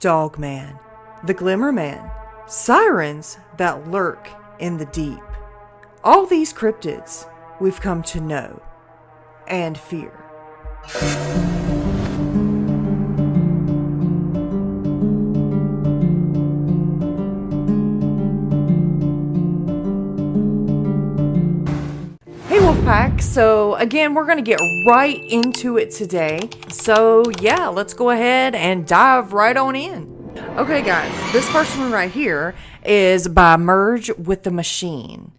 Dogman, the Glimmer Man, sirens that lurk in the deep. All these cryptids we've come to know and fear. Hey Wolfpack, so again we're going to get right into it today. So yeah, let's go ahead and dive right on in. Okay guys, this first one right here is by Merge with the Machine.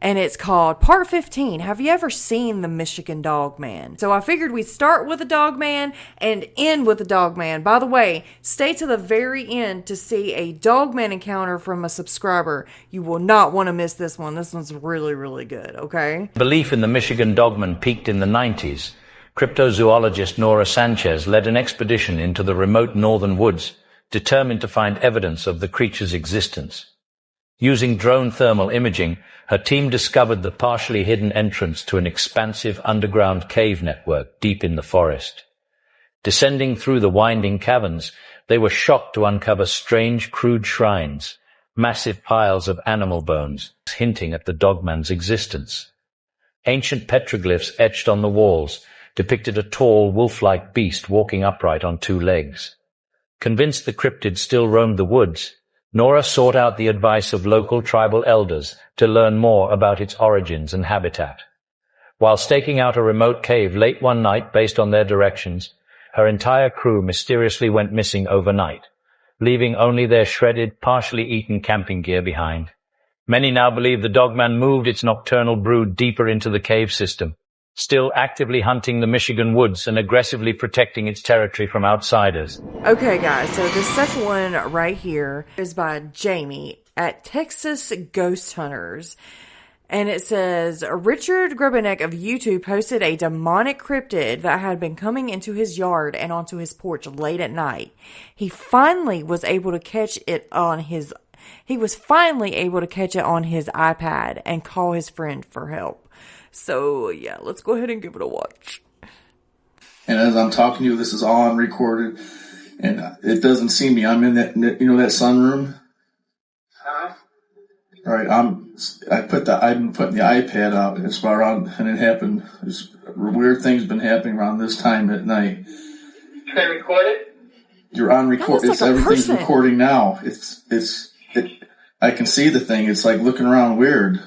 And it's called Part 15. Have you ever seen the Michigan Dogman? So I figured we'd start with the Dogman and end with the Dogman. By the way, stay to the very end to see a Dogman encounter from a subscriber. You will not want to miss this one. This one's really, really good, okay? Belief in the Michigan Dogman peaked in the 90s. Cryptozoologist Nora Sanchez led an expedition into the remote northern woods, determined to find evidence of the creature's existence. Using drone thermal imaging, her team discovered the partially hidden entrance to an expansive underground cave network deep in the forest. Descending through the winding caverns, they were shocked to uncover strange, crude shrines, massive piles of animal bones, hinting at the Dogman's existence. Ancient petroglyphs etched on the walls depicted a tall, wolf-like beast walking upright on two legs. Convinced the cryptid still roamed the woods, Nora sought out the advice of local tribal elders to learn more about its origins and habitat. While staking out a remote cave late one night based on their directions, her entire crew mysteriously went missing overnight, leaving only their shredded, partially eaten camping gear behind. Many now believe the Dogman moved its nocturnal brood deeper into the cave system, still actively hunting the Michigan woods and aggressively protecting its territory from outsiders. Okay guys, so the second one right here is by Jamie at Texas Ghost Hunters. And it says, Richard Grebenek of YouTube posted a demonic cryptid that had been coming into his yard and onto his porch late at night. He finally was able to catch it on his iPad and call his friend for help. So, yeah, let's go ahead and give it a watch. And as I'm talking to you, this is all on recorded, and it doesn't see me. I'm in that, that sunroom? Huh? All right, I'm putting the iPad out. It's about around, and it happened. Weird things been happening around this time at night. Can I record it? You're on record. Like Everything's person. Recording now. I can see the thing. It's like looking around weird.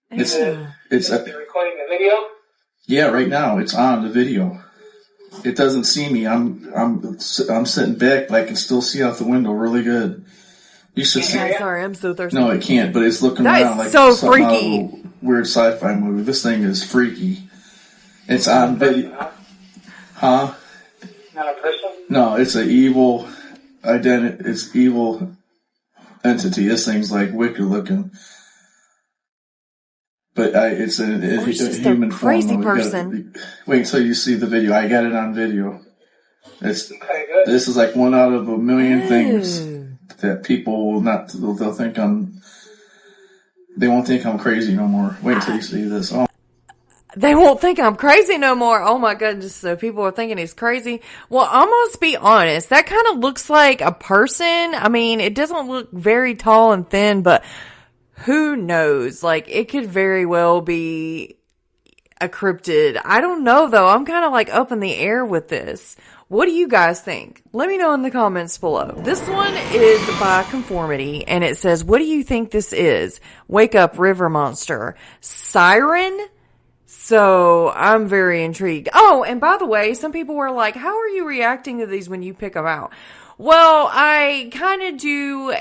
It's You're recording the video? Yeah, right now it's on the video. It doesn't see me. I'm sitting back, but I can still see out the window really good. You should see. I'm sorry, I'm so thirsty. No, it can't. But it's looking That around is like so something out of freaky. a weird sci-fi movie. This thing is freaky. It's on video. Huh? Not a person? No, it's an evil identity. It's evil entity. This thing's like wicked looking. But it's a just human a crazy form. person. Wait until you see the video. I got it on video. Okay, good. This is like one out of a million things that people will not. They'll think they won't think I'm crazy no more. Wait until you see this. Oh. They won't think I'm crazy no more. Oh my goodness. So people are thinking he's crazy. Well, I'm going to be honest. That kind of looks like a person. I mean, it doesn't look very tall and thin, but who knows? Like, it could very well be a cryptid. I don't know though. I'm kind of like up in the air with this. What do you guys think? Let me know in the comments below. This one is by Conformity, and it says, what do you think this is? Wake up, river monster. Siren? So, I'm very intrigued. Oh, and by the way, some people were like, how are you reacting to these when you pick them out? Well, I kind of do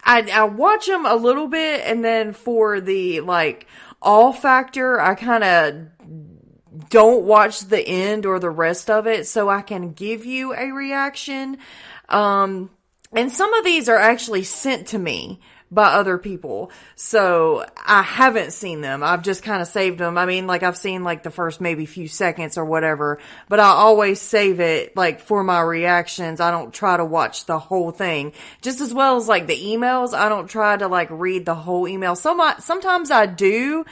I watch them a little bit, and then for the, awe factor, I kind of don't watch the end or the rest of it, so I can give you a reaction. And some of these are actually sent to me by other people. So I haven't seen them. I've just kind of saved them. I mean, I've seen the first maybe few seconds or whatever, but I always save it for my reactions. I don't try to watch the whole thing. Just as well as the emails, I don't try to read the whole email. Sometimes I do.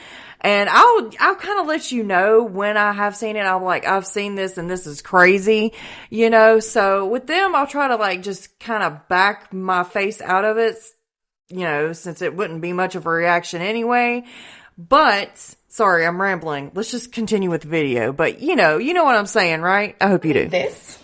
And I'll kind of let you know when I have seen it. I'm like, I've seen this and this is crazy, you know? So with them, I'll try to like just kind of back my face out of it, you know, since it wouldn't be much of a reaction anyway. But sorry, I'm rambling. Let's just continue with the video. But you know what I'm saying, right? I hope you do. This.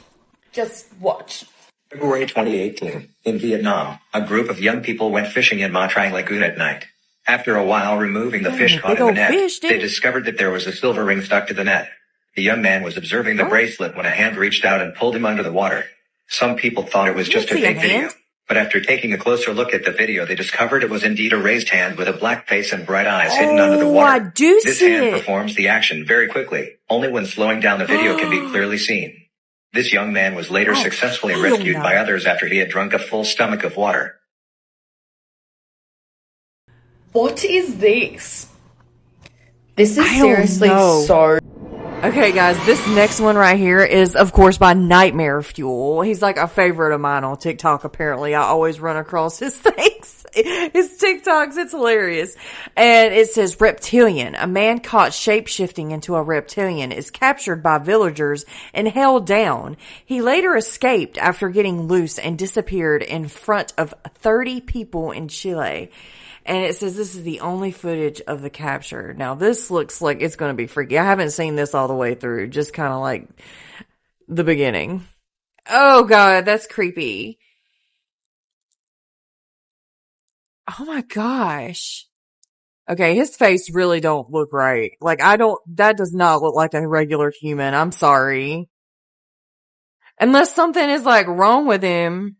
Just watch. February 2018, in Vietnam, a group of young people went fishing in Ma Trang Lagoon at night. After a while removing the fish caught in the net, they discovered that there was a silver ring stuck to the net. The young man was observing the bracelet when a hand reached out and pulled him under the water. Some people thought it was just a fake video, but after taking a closer look at the video, they discovered it was indeed a raised hand with a black face and bright eyes hidden under the water. I do This see hand it. performs the action very quickly. Only when slowing down the video can be clearly seen. This young man was later successfully rescued by others after he had drunk a full stomach of water. What is this? This is I don't seriously know. so... Okay, guys, this next one right here is, of course, by Nightmare Fuel. He's like a favorite of mine on TikTok, apparently. I always run across his things, his TikToks. It's hilarious. And it says, Reptilian. A man caught shape-shifting into a reptilian is captured by villagers and held down. He later escaped after getting loose and disappeared in front of 30 people in Chile. And it says this is the only footage of the capture. Now, this looks like it's going to be freaky. I haven't seen this all the way through, just kind of like the beginning. Oh, God, that's creepy. Oh, my gosh. Okay, his face really don't look right. Like, that does not look like a regular human. I'm sorry. Unless something is, like, wrong with him.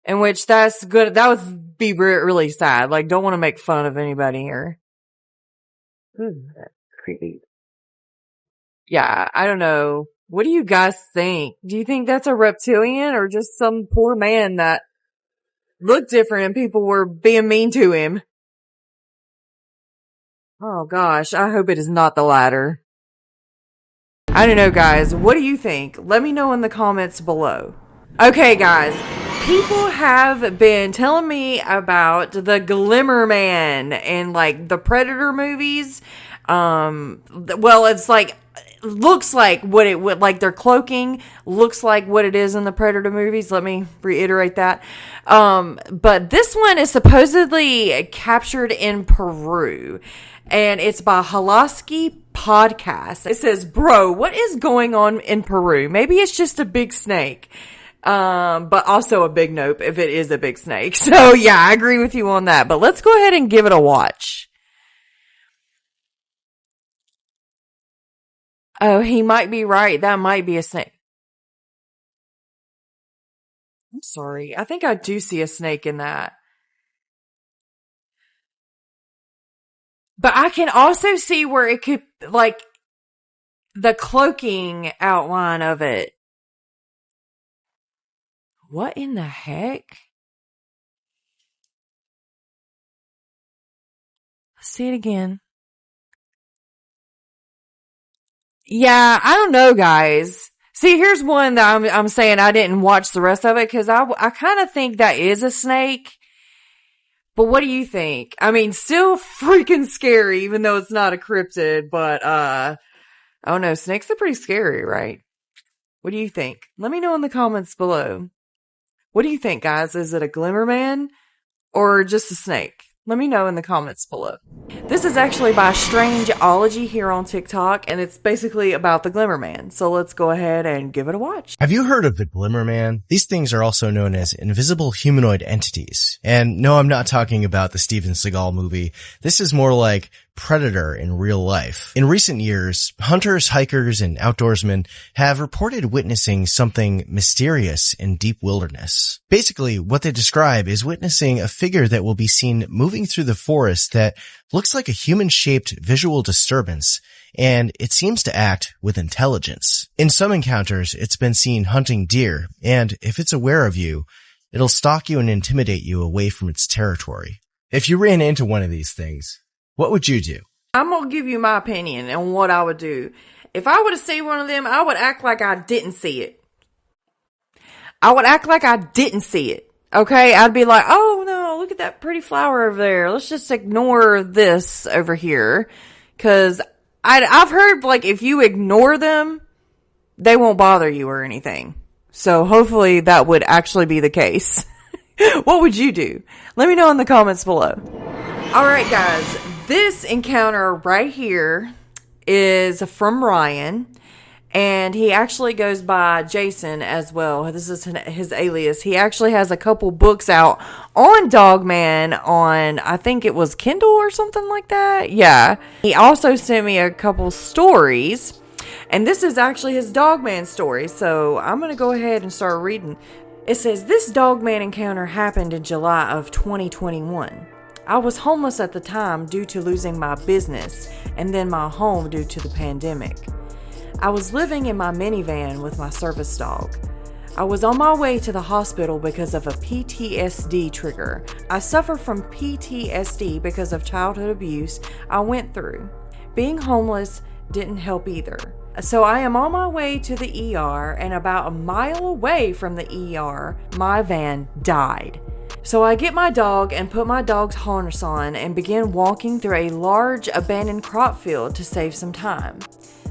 In which that's good. That would be really sad. Like, don't want to make fun of anybody here. That's creepy. Yeah, I don't know. What do you guys think? Do you think that's a reptilian or just some poor man that looked different and people were being mean to him? Oh gosh, I hope it is not the latter. I don't know, guys. What do you think? Let me know in the comments below. Okay, guys. People have been telling me about the Glimmer Man and like the Predator movies. Well, it's like, looks like what it would, like their cloaking looks like what it is in the Predator movies. Let me reiterate that. But this one is supposedly captured in Peru and it's by Halaski Podcast. It says, bro, what is going on in Peru? Maybe it's just a big snake. But also a big nope if it is a big snake. So yeah, I agree with you on that, but let's go ahead and give it a watch. Oh, he might be right. That might be a snake. I'm sorry. I think I do see a snake in that. But I can also see where it could, like, the cloaking outline of it. What in the heck? Let's see it again. Yeah, I don't know, guys. See, here's one that I'm saying I didn't watch the rest of it because I kind of think that is a snake. But what do you think? I mean, still freaking scary, even though it's not a cryptid. But I don't know. Snakes are pretty scary, right? What do you think? Let me know in the comments below. What do you think, guys? Is it a Glimmer Man or just a snake? Let me know in the comments below. This is actually by Strangeology here on TikTok, and it's basically about the Glimmer Man. So let's go ahead and give it a watch. Have you heard of the Glimmer Man? These things are also known as invisible humanoid entities. And no, I'm not talking about the Steven Seagal movie. This is more like Predator in real life. In recent years, hunters, hikers, and outdoorsmen have reported witnessing something mysterious in deep wilderness. Basically, what they describe is witnessing a figure that will be seen moving through the forest that looks like a human-shaped visual disturbance, and it seems to act with intelligence. In some encounters, it's been seen hunting deer, and if it's aware of you, it'll stalk you and intimidate you away from its territory. If you ran into one of these things, what would you do? I'm going to give you my opinion on what I would do. If I would have seen one of them, I would act like I didn't see it. I would act like I didn't see it. Okay? I'd be like, oh no, look at that pretty flower over there. Let's just ignore this over here. Cause I've heard like if you ignore them, they won't bother you or anything. So hopefully that would actually be the case. What would you do? Let me know in the comments below. Alright guys, this encounter right here is from Ryan. And he actually goes by Jason as well. This is his alias. He actually has a couple books out on Dogman on, I think it was Kindle or something like that. Yeah. He also sent me a couple stories. And this is actually his Dogman story. So I'm going to go ahead and start reading. It says, this Dogman encounter happened in July of 2021. I was homeless at the time due to losing my business and then my home due to the pandemic. I was living in my minivan with my service dog. I was on my way to the hospital because of a PTSD trigger. I suffer from PTSD because of childhood abuse I went through. Being homeless didn't help either. So I am on my way to the ER, and about a mile away from the ER, my van died. So I get my dog and put my dog's harness on and begin walking through a large abandoned crop field to save some time.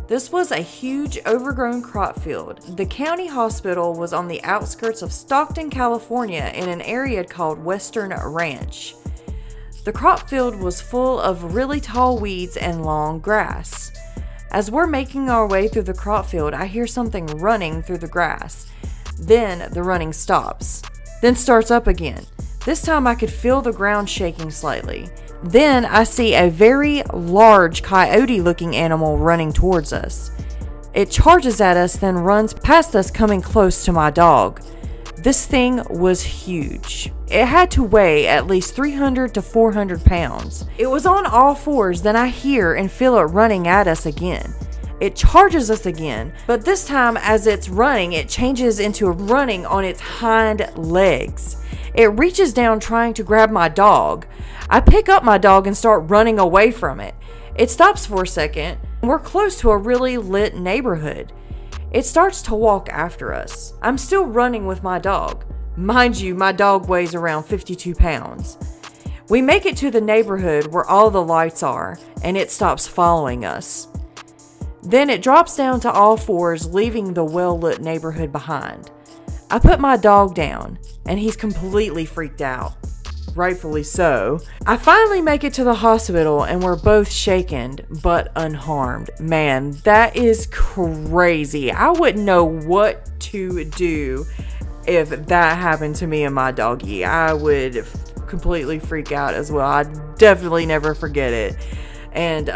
This was a huge overgrown crop field. The county hospital was on the outskirts of Stockton, California in an area called Western Ranch. The crop field was full of really tall weeds and long grass. As we're making our way through the crop field, I hear something running through the grass. Then the running stops, then starts up again. This time I could feel the ground shaking slightly. Then I see a very large coyote-looking animal running towards us. It charges at us, then runs past us, coming close to my dog. This thing was huge. It had to weigh at least 300 to 400 pounds. It was on all fours, then I hear and feel it running at us again. It charges us again, but this time as it's running, it changes into running on its hind legs. It reaches down trying to grab my dog. I pick up my dog and start running away from it. It stops for a second. We're close to a really lit neighborhood. It starts to walk after us. I'm still running with my dog. Mind you, my dog weighs around 52 pounds. We make it to the neighborhood where all the lights are, and it stops following us. Then it drops down to all fours, leaving the well-lit neighborhood behind. I put my dog down, and he's completely freaked out. Rightfully so. I finally make it to the hospital, and we're both shaken, but unharmed. Man, that is crazy. I wouldn't know what to do if that happened to me and my doggy. I would completely freak out as well. I'd definitely never forget it. And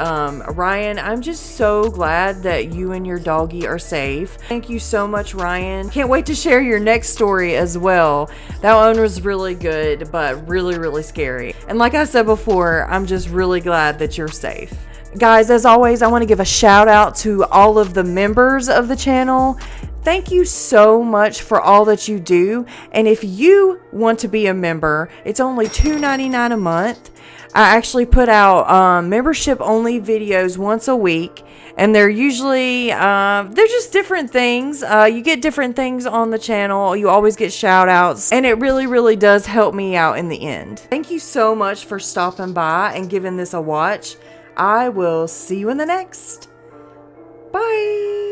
Ryan, I'm just so glad that you and your doggy are safe. Thank you so much, Ryan. Can't wait to share your next story as well. That one was really good, but really, really scary. And like I said before, I'm just really glad that you're safe. Guys, as always, I want to give a shout out to all of the members of the channel. Thank you so much for all that you do. And if you want to be a member, it's only $2.99 a month. I actually put out membership only videos once a week, and they're usually they're just different things. You get different things on the channel. You always get shout outs, and it really, really does help me out in the end. Thank you so much for stopping by and giving this a watch. I will see you in the next. Bye.